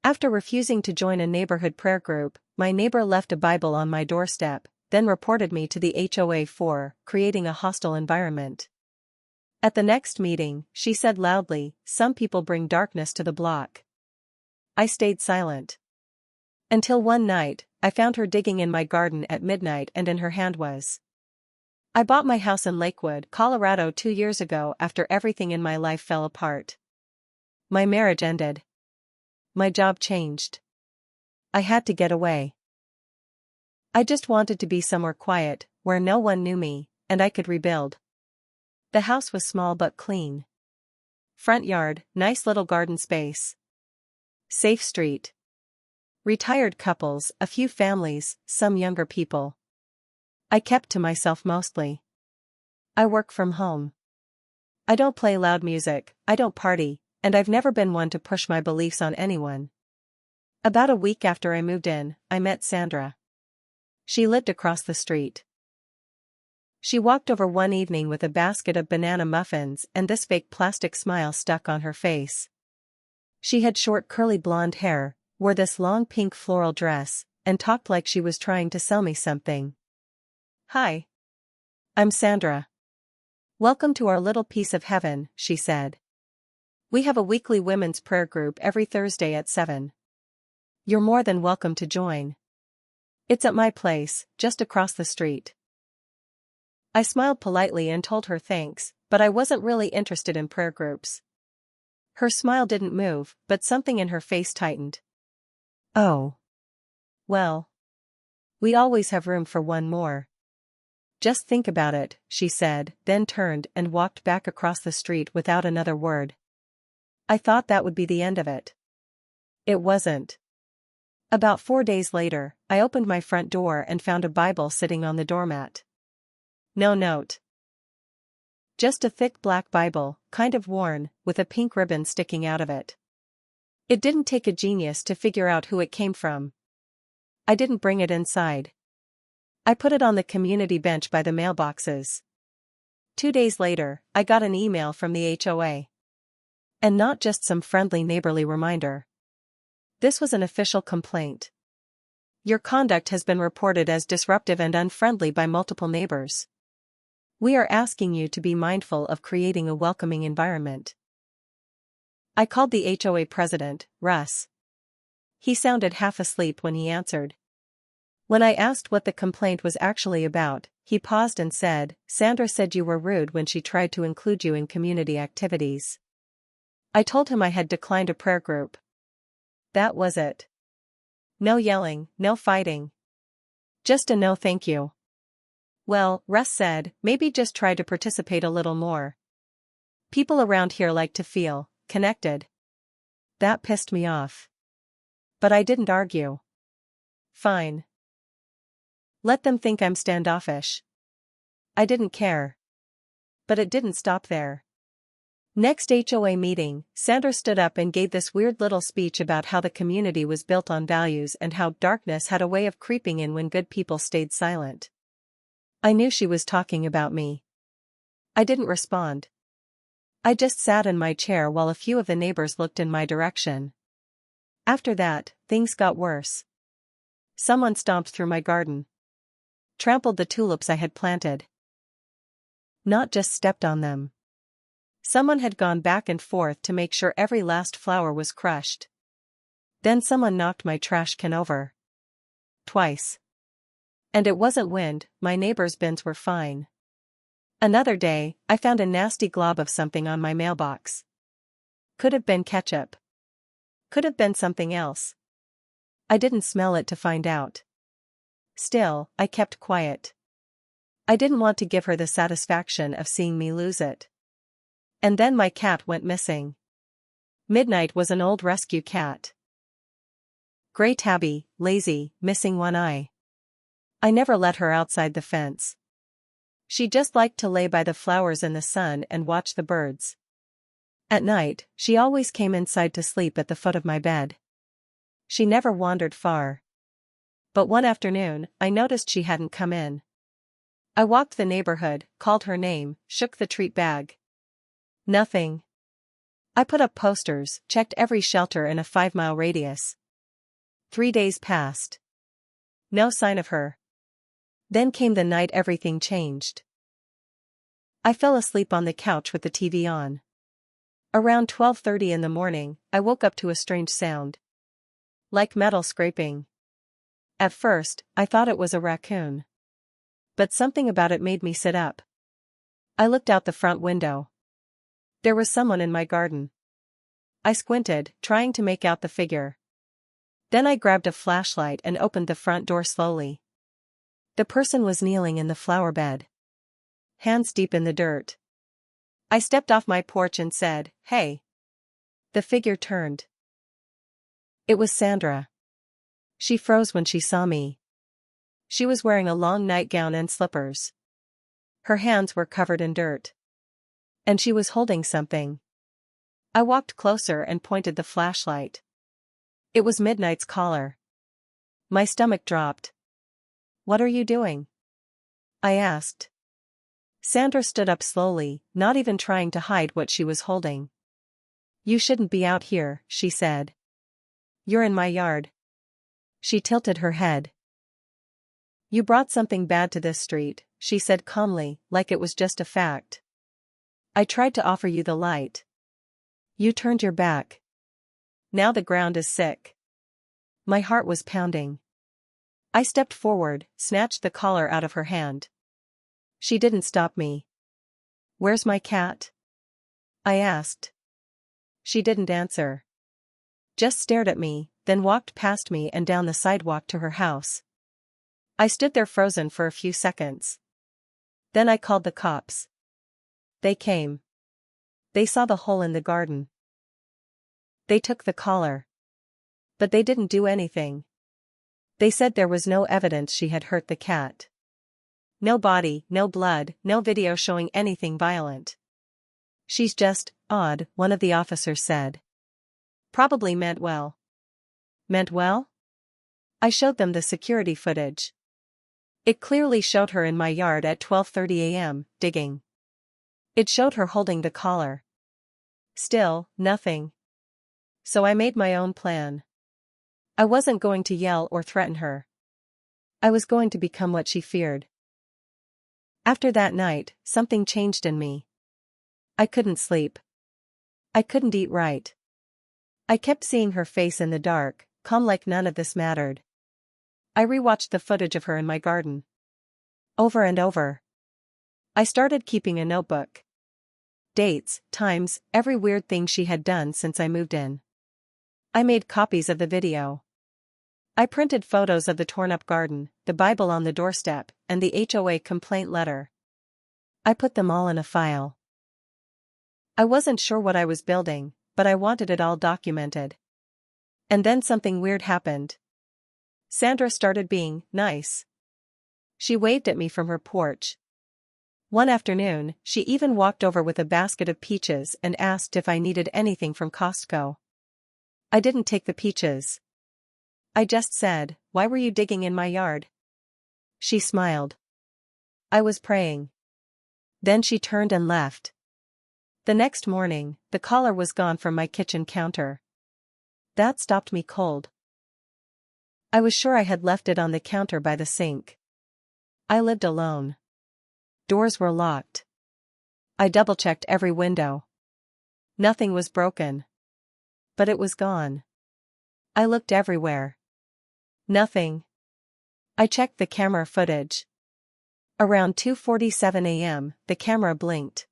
After refusing to join a neighborhood prayer group, my neighbor left a Bible on my doorstep, then reported me to the HOA for creating a hostile environment. At the next meeting, she said loudly, "Some people bring darkness to the block." I stayed silent. Until one night, I found her digging in my garden at midnight and in her hand was. I bought my house in Lakewood, Colorado 2 years ago after everything in my life fell apart. My marriage ended. My job changed. I had to get away. I just wanted to be somewhere quiet, where no one knew me, and I could rebuild. The house was small but clean. Front yard, nice little garden space. Safe street. Retired couples, a few families, some younger people. I kept to myself mostly. I work from home. I don't play loud music, I don't party, and I've never been one to push my beliefs on anyone. About a week after I moved in, I met Sandra. She lived across the street. She walked over one evening with a basket of banana muffins and this fake plastic smile stuck on her face. She had short curly blonde hair, wore this long pink floral dress, and talked like she was trying to sell me something. "Hi. I'm Sandra. Welcome to our little piece of heaven," she said. "We have a weekly women's prayer group every Thursday at 7. You're more than welcome to join. It's at my place, just across the street." I smiled politely and told her thanks, but I wasn't really interested in prayer groups. Her smile didn't move, but something in her face tightened. "Oh. Well. We always have room for one more. Just think about it," she said, then turned and walked back across the street without another word. I thought that would be the end of it. It wasn't. About 4 days later, I opened my front door and found a Bible sitting on the doormat. No note. Just a thick black Bible, kind of worn, with a pink ribbon sticking out of it. It didn't take a genius to figure out who it came from. I didn't bring it inside. I put it on the community bench by the mailboxes. 2 days later, I got an email from the HOA. And not just some friendly neighborly reminder. This was an official complaint. "Your conduct has been reported as disruptive and unfriendly by multiple neighbors. We are asking you to be mindful of creating a welcoming environment." I called the HOA president, Russ. He sounded half asleep when he answered. When I asked what the complaint was actually about, he paused and said, "Sandra said you were rude when she tried to include you in community activities." I told him I had declined a prayer group. That was it. No yelling, no fighting. Just a no thank you. "Well," Russ said, "maybe just try to participate a little more. People around here like to feel connected." That pissed me off. But I didn't argue. Fine. Let them think I'm standoffish. I didn't care. But it didn't stop there. Next HOA meeting, Sandra stood up and gave this weird little speech about how the community was built on values and how darkness had a way of creeping in when good people stayed silent. I knew she was talking about me. I didn't respond. I just sat in my chair while a few of the neighbors looked in my direction. After that, things got worse. Someone stomped through my garden. Trampled the tulips I had planted. Not just stepped on them. Someone had gone back and forth to make sure every last flower was crushed. Then someone knocked my trash can over. Twice. And it wasn't wind, my neighbor's bins were fine. Another day, I found a nasty glob of something on my mailbox. Could have been ketchup. Could have been something else. I didn't smell it to find out. Still, I kept quiet. I didn't want to give her the satisfaction of seeing me lose it. And then my cat went missing. Midnight was an old rescue cat. Gray tabby, lazy, missing one eye. I never let her outside the fence. She just liked to lay by the flowers in the sun and watch the birds. At night, she always came inside to sleep at the foot of my bed. She never wandered far. But one afternoon, I noticed she hadn't come in. I walked the neighborhood, called her name, shook the treat bag. Nothing. I put up posters, checked every shelter in a 5-mile radius. 3 days passed. No sign of her. Then came the night everything changed. I fell asleep on the couch with the TV on. Around 12:30 in the morning, I woke up to a strange sound. Like metal scraping. At first, I thought it was a raccoon. But something about it made me sit up. I looked out the front window. There was someone in my garden. I squinted, trying to make out the figure. Then I grabbed a flashlight and opened the front door slowly. The person was kneeling in the flower bed. Hands deep in the dirt. I stepped off my porch and said, "Hey." The figure turned. It was Sandra. She froze when she saw me. She was wearing a long nightgown and slippers. Her hands were covered in dirt. And she was holding something. I walked closer and pointed the flashlight. It was Midnight's collar. My stomach dropped. "What are you doing?" I asked. Sandra stood up slowly, not even trying to hide what she was holding. "You shouldn't be out here," she said. "You're in my yard." She tilted her head. "You brought something bad to this street," she said calmly, like it was just a fact. "I tried to offer you the light. You turned your back. Now the ground is sick." My heart was pounding. I stepped forward, snatched the collar out of her hand. She didn't stop me. "Where's my cat?" I asked. She didn't answer. Just stared at me, then walked past me and down the sidewalk to her house. I stood there frozen for a few seconds. Then I called the cops. They came. They saw the hole in the garden. They took the collar. But they didn't do anything. They said there was no evidence she had hurt the cat. No body, no blood, no video showing anything violent. "She's just odd," one of the officers said. "Probably meant well." Meant well? I showed them the security footage. It clearly showed her in my yard at 12:30 a.m., digging. It showed her holding the collar. Still, nothing. So I made my own plan. I wasn't going to yell or threaten her. I was going to become what she feared. After that night, something changed in me. I couldn't sleep. I couldn't eat right. I kept seeing her face in the dark, calm like none of this mattered. I rewatched the footage of her in my garden. Over and over. I started keeping a notebook. Dates, times, every weird thing she had done since I moved in. I made copies of the video. I printed photos of the torn-up garden, the Bible on the doorstep, and the HOA complaint letter. I put them all in a file. I wasn't sure what I was building, but I wanted it all documented. And then something weird happened. Sandra started being nice. She waved at me from her porch. One afternoon, she even walked over with a basket of peaches and asked if I needed anything from Costco. I didn't take the peaches. I just said, "Why were you digging in my yard?" She smiled. I was praying. Then she turned and left. The next morning, the collar was gone from my kitchen counter. That stopped me cold. I was sure I had left it on the counter by the sink. I lived alone. Doors were locked. I double-checked every window. Nothing was broken. But it was gone. I looked everywhere. Nothing. I checked the camera footage. Around 2:47 a.m., the camera blinked.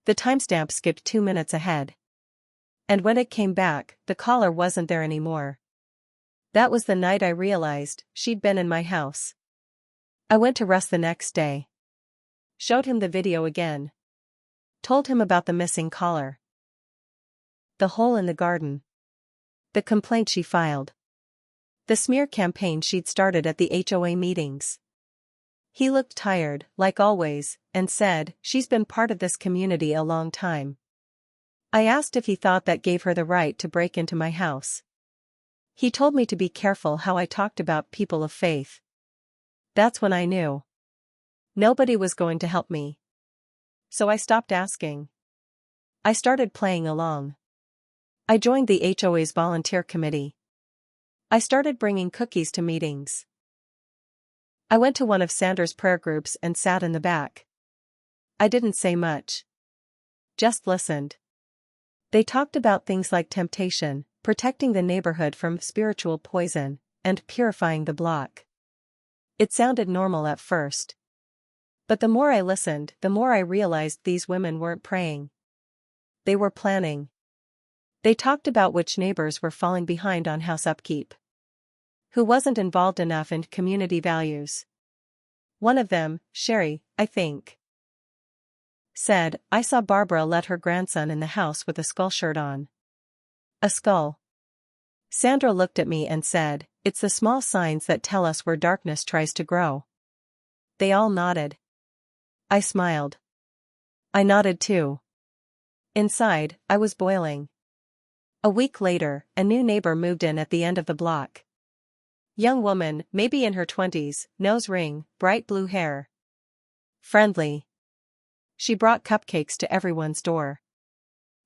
The timestamp skipped 2 minutes ahead. And when it came back, the collar wasn't there anymore. That was the night I realized she'd been in my house. I went to Russ the next day. Showed him the video again. Told him about the missing collar. The hole in the garden. The complaint she filed. The smear campaign she'd started at the HOA meetings. He looked tired, like always, and said, "She's been part of this community a long time." I asked if he thought that gave her the right to break into my house. He told me to be careful how I talked about people of faith. That's when I knew. Nobody was going to help me. So I stopped asking. I started playing along. I joined the HOA's volunteer committee. I started bringing cookies to meetings. I went to one of Sandra's prayer groups and sat in the back. I didn't say much. Just listened. They talked about things like temptation, protecting the neighborhood from spiritual poison, and purifying the block. It sounded normal at first. But the more I listened, the more I realized these women weren't praying. They were planning. They talked about which neighbors were falling behind on house upkeep. Who wasn't involved enough in community values. One of them, Sherry, I think, said, "I saw Barbara let her grandson in the house with a skull shirt on." A skull. Sandra looked at me and said, "It's the small signs that tell us where darkness tries to grow." They all nodded. I smiled. I nodded too. Inside, I was boiling. A week later, a new neighbor moved in at the end of the block. Young woman, maybe in her 20s, nose ring, bright blue hair. Friendly. She brought cupcakes to everyone's door.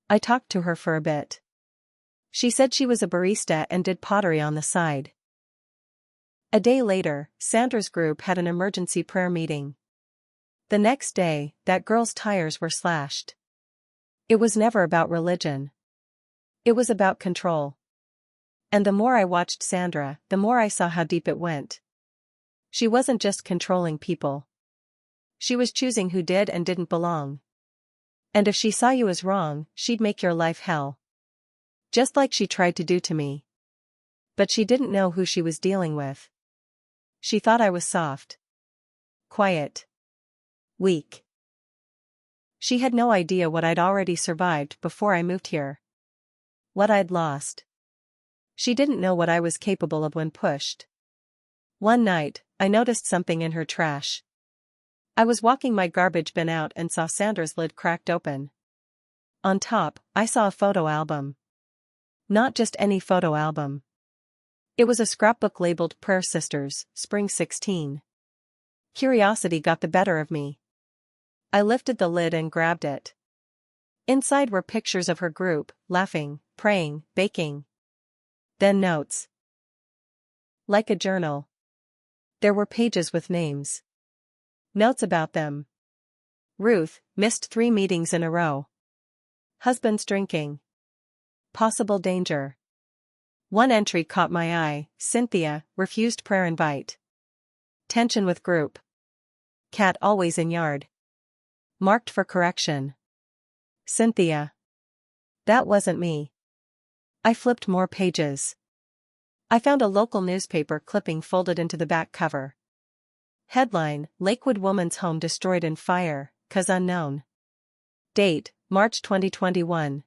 I talked to her for a bit. She said she was a barista and did pottery on the side. A day later, Sandra's group had an emergency prayer meeting. The next day, that girl's tires were slashed. It was never about religion. It was about control. And the more I watched Sandra, the more I saw how deep it went. She wasn't just controlling people. She was choosing who did and didn't belong. And if she saw you as wrong, she'd make your life hell. Just like she tried to do to me. But she didn't know who she was dealing with. She thought I was soft. Quiet. Weak. She had no idea what I'd already survived before I moved here. What I'd lost. She didn't know what I was capable of when pushed. One night, I noticed something in her trash. I was walking my garbage bin out and saw Sandra's lid cracked open. On top, I saw a photo album. Not just any photo album. It was a scrapbook labeled Prayer Sisters, Spring 16. Curiosity got the better of me. I lifted the lid and grabbed it. Inside were pictures of her group, laughing, praying, baking. Then notes. Like a journal. There were pages with names. Notes about them. Ruth, missed 3 meetings in a row. Husband's drinking. Possible danger. One entry caught my eye, Cynthia, refused prayer invite. Tension with group. Cat always in yard. Marked for correction. Cynthia. That wasn't me. I flipped more pages. I found a local newspaper clipping folded into the back cover. Headline, Lakewood woman's home destroyed in fire, cause unknown. Date, March 2021.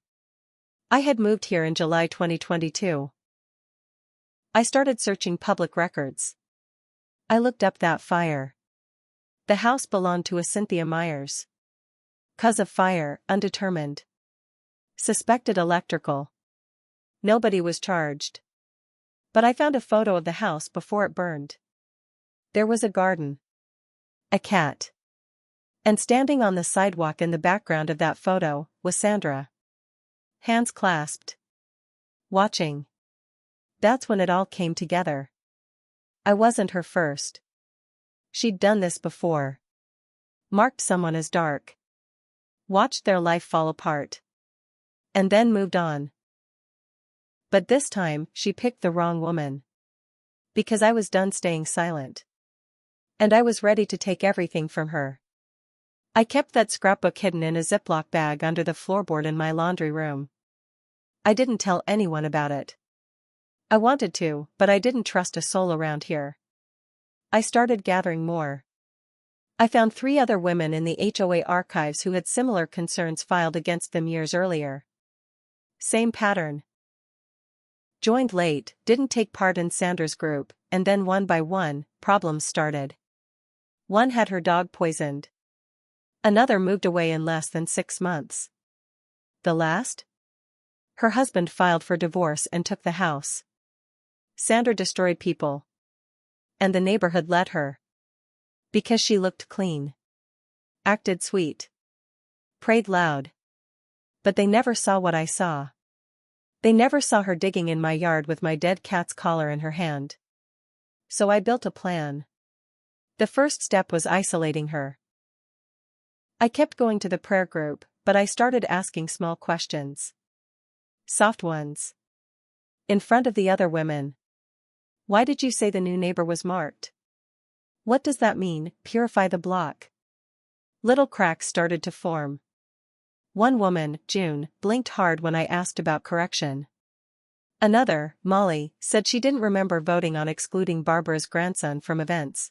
I had moved here in July 2022. I started searching public records. I looked up that fire. The house belonged to a Cynthia Myers. Cause of fire, undetermined. Suspected electrical. Nobody was charged. But I found a photo of the house before it burned. There was a garden. A cat. And standing on the sidewalk in the background of that photo was Sandra. Hands clasped. Watching. That's when it all came together. I wasn't her first. She'd done this before. Marked someone as dark. Watched their life fall apart. And then moved on. But this time, she picked the wrong woman. Because I was done staying silent. And I was ready to take everything from her. I kept that scrapbook hidden in a Ziploc bag under the floorboard in my laundry room. I didn't tell anyone about it. I wanted to, but I didn't trust a soul around here. I started gathering more. I found 3 other women in the HOA archives who had similar concerns filed against them years earlier. Same pattern. Joined late, didn't take part in Sandra's group, and then one by one, problems started. One had her dog poisoned. Another moved away in less than 6 months. The last? Her husband filed for divorce and took the house. Sandra destroyed people. And the neighborhood let her. Because she looked clean. Acted sweet. Prayed loud. But they never saw what I saw. They never saw her digging in my yard with my dead cat's collar in her hand. So I built a plan. The first step was isolating her. I kept going to the prayer group, but I started asking small questions. Soft ones. In front of the other women. Why did you say the new neighbor was marked? What does that mean, purify the block? Little cracks started to form. One woman, June, blinked hard when I asked about correction. Another, Molly, said she didn't remember voting on excluding Barbara's grandson from events.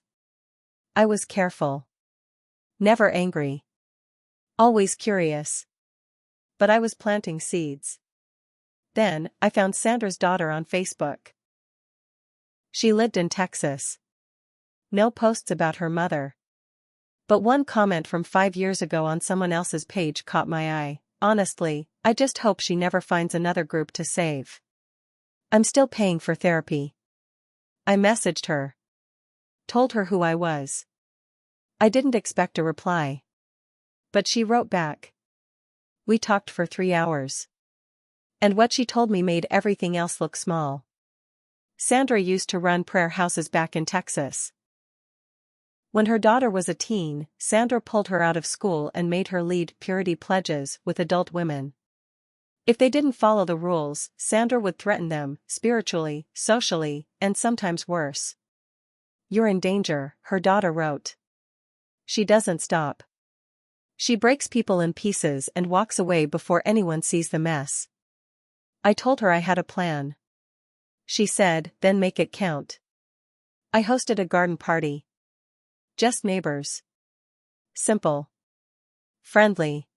I was careful. Never angry. Always curious. But I was planting seeds. Then, I found Sandra's daughter on Facebook. She lived in Texas. No posts about her mother. But one comment from 5 years ago on someone else's page caught my eye. Honestly, I just hope she never finds another group to save. I'm still paying for therapy. I messaged her. Told her who I was. I didn't expect a reply. But she wrote back. We talked for 3 hours. And what she told me made everything else look small. Sandra used to run prayer houses back in Texas. When her daughter was a teen, Sandra pulled her out of school and made her lead purity pledges with adult women. If they didn't follow the rules, Sandra would threaten them, spiritually, socially, and sometimes worse. You're in danger, her daughter wrote. She doesn't stop. She breaks people in pieces and walks away before anyone sees the mess. I told her I had a plan. She said, then make it count. I hosted a garden party. Just neighbors. Simple. Friendly.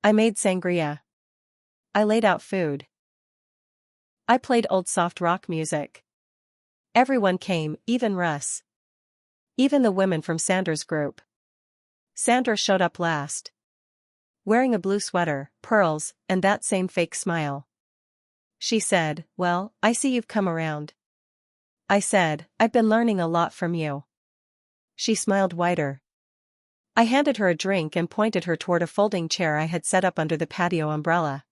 I made sangria. I laid out food. I played old soft rock music. Everyone came, even Russ. Even the women from Sandra's group. Sandra showed up last. Wearing a blue sweater, pearls, and that same fake smile. She said, well, I see you've come around. I said, I've been learning a lot from you. She smiled wider. I handed her a drink and pointed her toward a folding chair I had set up under the patio umbrella.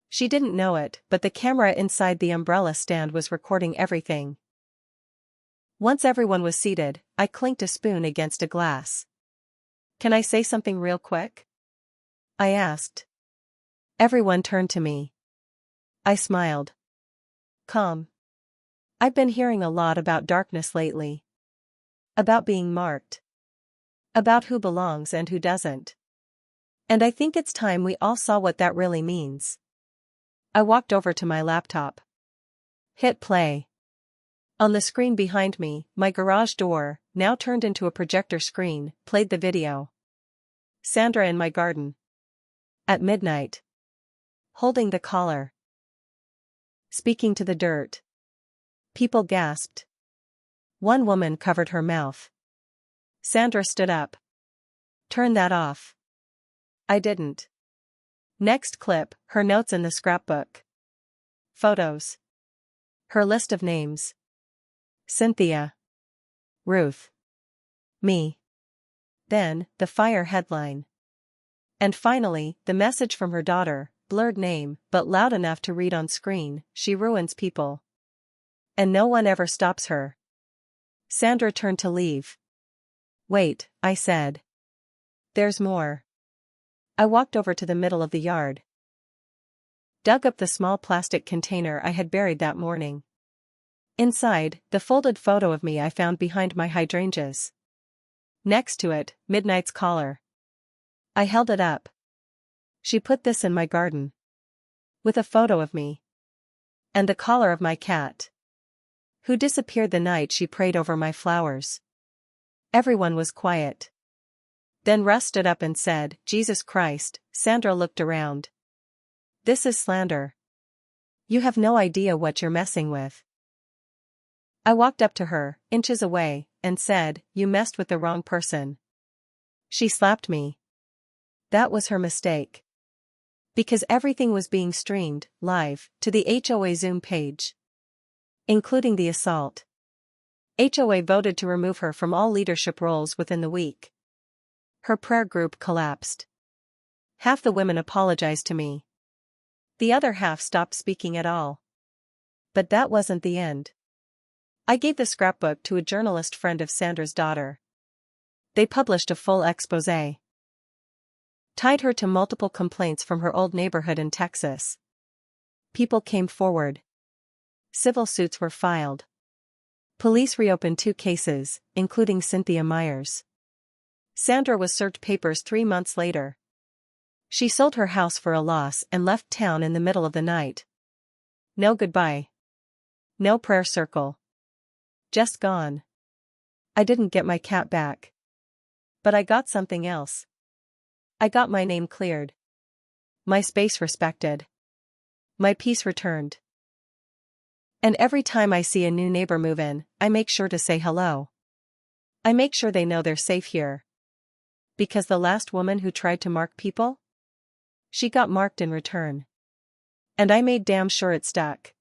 She didn't know it, but the camera inside the umbrella stand was recording everything. Once everyone was seated, I clinked a spoon against a glass. Can I say something real quick? I asked. Everyone turned to me. I smiled. Calm. I've been hearing a lot about darkness lately. About being marked. About who belongs and who doesn't. And I think it's time we all saw what that really means. I walked over to my laptop. Hit play. On the screen behind me, my garage door, now turned into a projector screen, played the video. Sandra in my garden. At midnight. Holding the collar. Speaking to the dirt. People gasped. One woman covered her mouth. Sandra stood up. Turn that off. I didn't. Next clip, her notes in the scrapbook. Photos. Her list of names. Cynthia. Ruth. Me. Then, the fire headline. And finally, the message from her daughter, blurred name, but loud enough to read on screen, she ruins people. And no one ever stops her. Sandra turned to leave. Wait, I said. There's more. I walked over to the middle of the yard. Dug up the small plastic container I had buried that morning. Inside, the folded photo of me I found behind my hydrangeas. Next to it, Midnight's collar. I held it up. She put this in my garden. With a photo of me. And the collar of my cat. Who disappeared the night she prayed over my flowers. Everyone was quiet. Then Russ stood up and said, Jesus Christ. Sandra looked around. This is slander. You have no idea what you're messing with. I walked up to her, inches away, and said, you messed with the wrong person. She slapped me. That was her mistake. Because everything was being streamed, live, to the HOA Zoom page. Including the assault. HOA voted to remove her from all leadership roles within the week. Her prayer group collapsed. Half the women apologized to me. The other half stopped speaking at all. But that wasn't the end. I gave the scrapbook to a journalist friend of Sandra's daughter. They published a full exposé. Tied her to multiple complaints from her old neighborhood in Texas. People came forward. Civil suits were filed. Police reopened 2 cases, including Cynthia Myers. Sandra was served papers 3 months later. She sold her house for a loss and left town in the middle of the night. No goodbye. No prayer circle. Just gone. I didn't get my cat back. But I got something else. I got my name cleared. My space respected. My peace returned. And every time I see a new neighbor move in, I make sure to say hello. I make sure they know they're safe here. Because the last woman who tried to mark people? She got marked in return. And I made damn sure it stuck.